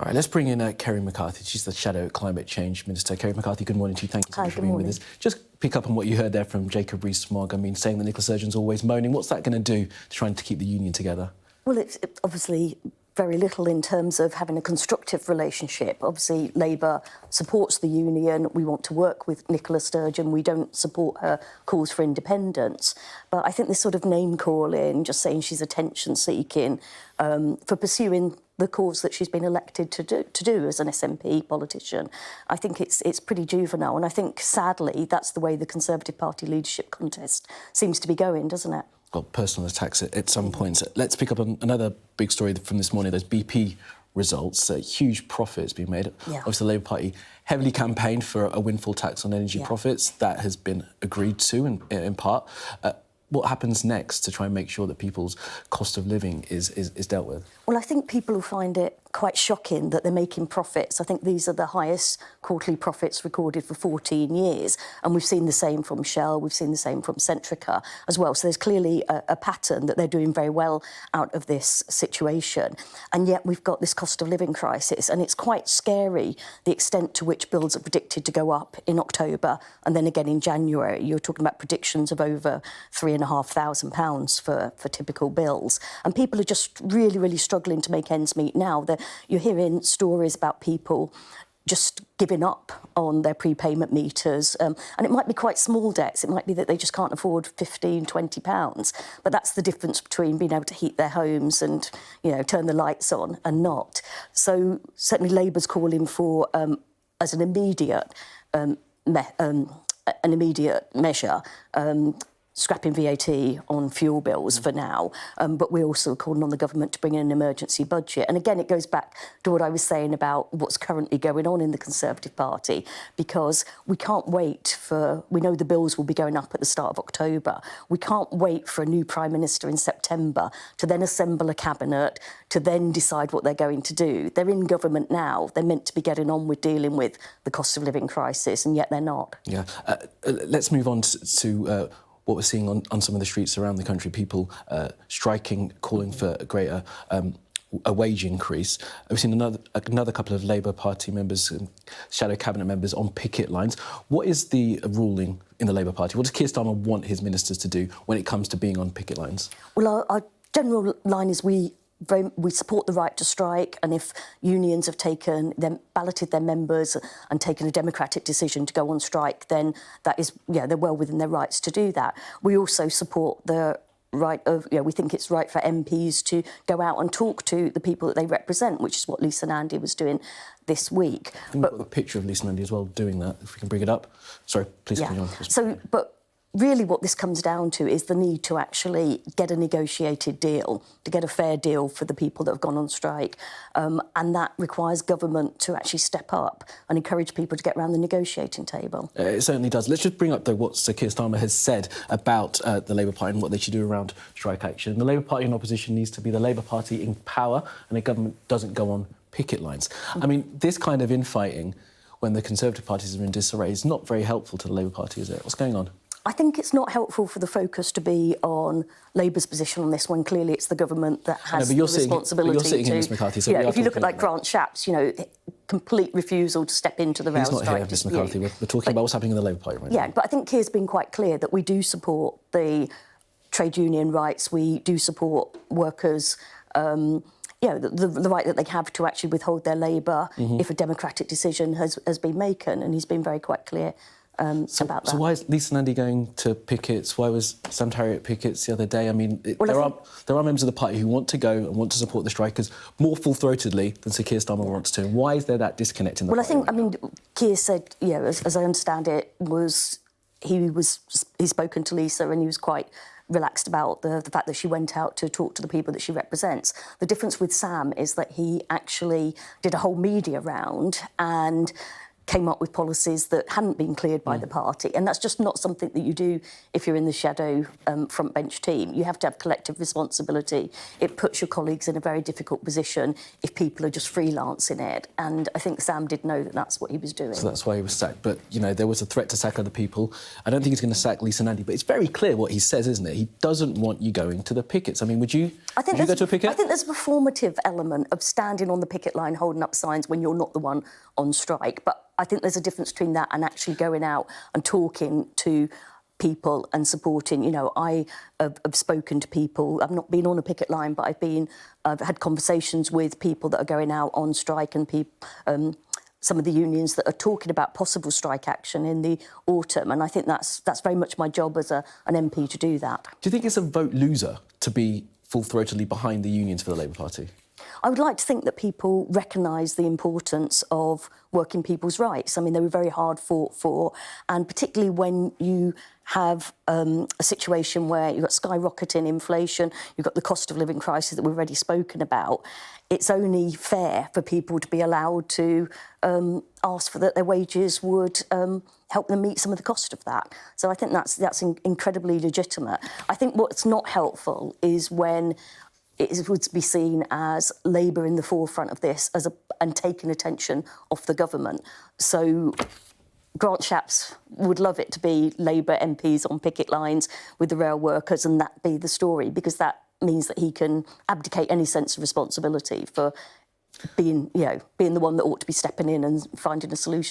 All right, let's bring in Kerry McCarthy. She's the Shadow Climate Change Minister. Kerry McCarthy, good morning to you. Thank you so much for being with us. Just pick up on what you heard there from Jacob Rees-Mogg. I mean, saying that Nicola Sturgeon's always moaning. What's that going to do to trying to keep the union together? Well, it's obviously very little in terms of having a constructive relationship. Obviously, Labour supports the union. We want to work with Nicola Sturgeon. We don't support her calls for independence. But I think this sort of name-calling, just saying she's attention-seeking, for pursuing the cause that she's been elected to do as an SNP politician, I think it's pretty juvenile. And I think, sadly, that's the way the Conservative Party leadership contest seems to be going, doesn't it? Got personal attacks at some points. Let's pick up on another big story from this morning, those BP results. Huge profits being made. Yeah. Obviously, the Labour Party heavily campaigned for a windfall tax on energy profits. That has been agreed to in part. What happens next to try and make sure that people's cost of living is dealt with? Well, I think people will find it quite shocking that they're making profits. I think these are the highest quarterly profits recorded for 14 years. And we've seen the same from Shell, we've seen the same from Centrica as well. So there's clearly a pattern that they're doing very well out of this situation. And yet we've got this cost of living crisis. And it's quite scary, the extent to which bills are predicted to go up in October and then again in January. You're talking about predictions of over £3,500 for typical bills. And people are just really, really struggling to make ends meet now. You're hearing stories about people just giving up on their prepayment meters. And it might be quite small debts. It might be that they just can't afford £15, £20. But that's the difference between being able to heat their homes and, turn the lights on and not. So certainly Labour's calling for, as an immediate measure, scrapping VAT on fuel bills for now, but we're also calling on the government to bring in an emergency budget. And again, it goes back to what I was saying about what's currently going on in the Conservative Party, because we can't wait we know the bills will be going up at the start of October. We can't wait for a new Prime Minister in September to then assemble a cabinet, to then decide what they're going to do. They're in government now. They're meant to be getting on with dealing with the cost of living crisis, and yet they're not. Yeah. Let's move on to what we're seeing on some of the streets around the country, people striking, calling for a greater a wage increase. We've seen another couple of Labour Party members, shadow cabinet members, on picket lines. What is the ruling in the Labour Party? What does Keir Starmer want his ministers to do when it comes to being on picket lines? Well, our general line is we support the right to strike, and if unions have balloted their members and taken a democratic decision to go on strike, then that is, they're well within their rights to do that. We also support the right of, we think it's right for MPs to go out and talk to the people that they represent, which is what Lisa Nandy was doing this week. We've got a picture of Lisa Nandy as well doing that, if we can bring it up. Sorry, please continue on. But really what this comes down to is the need to actually get a negotiated deal, to get a fair deal for the people that have gone on strike. And that requires government to actually step up and encourage people to get around the negotiating table. It certainly does. Let's just bring up, though, what Sir Keir Starmer has said about the Labour Party and what they should do around strike action. The Labour Party in opposition needs to be the Labour Party in power, and the government doesn't go on picket lines. I mean, this kind of infighting, when the Conservative parties are in disarray, is not very helpful to the Labour Party, is it? What's going on? I think it's not helpful for the focus to be on Labour's position on this one. Clearly, it's the government that has the responsibility you're sitting to... in Ms McCarthy, so if you look at, Grant Shapps, complete refusal to step into the rail strike. He's not here, Ms McCarthy. We're talking about what's happening in the Labour Party right now. Yeah, but I think Keir's been quite clear that we do support the trade union rights. We do support workers... the right that they have to actually withhold their labour if a democratic decision has been made, and he's been very quite clear about that. So why is Lisa Nandy going to pickets? Why was Sam Tarry at pickets the other day? I mean, there are members of the party who want to go and want to support the strikers more full-throatedly than Sir Keir Starmer wants to. And why is there that disconnect in the party? Well, I think, Keir said, as I understand it, he's spoken to Lisa and he was quite relaxed about the fact that she went out to talk to the people that she represents. The difference with Sam is that he actually did a whole media round and came up with policies that hadn't been cleared by the party. And that's just not something that you do if you're in the shadow front bench team. You have to have collective responsibility. It puts your colleagues in a very difficult position if people are just freelancing it. And I think Sam did know that that's what he was doing. So that's why he was sacked. But, you know, there was a threat to sack other people. I don't think he's going to sack Lisa Nandy, but it's very clear what he says, isn't it? He doesn't want you going to the pickets. I mean, would you go to a picket? I think there's a performative element of standing on the picket line holding up signs when you're not the one on strike. But I think there's a difference between that and actually going out and talking to people and supporting. You know, I have spoken to people. I've not been on a picket line, but I've had conversations with people that are going out on strike and some of the unions that are talking about possible strike action in the autumn. And I think that's very much my job as an MP to do that. Do you think it's a vote loser to be full-throatedly behind the unions for the Labour Party? I would like to think that people recognise the importance of working people's rights. I mean, they were very hard fought for, and particularly when you have a situation where you've got skyrocketing inflation, you've got the cost of living crisis that we've already spoken about, it's only fair for people to be allowed to ask for that their wages would help them meet some of the cost of that. So I think that's incredibly legitimate. I think what's not helpful is when it would be seen as Labour in the forefront of this and taking attention off the government. So Grant Shapps would love it to be Labour MPs on picket lines with the rail workers and that be the story, because that means that he can abdicate any sense of responsibility for being the one that ought to be stepping in and finding a solution.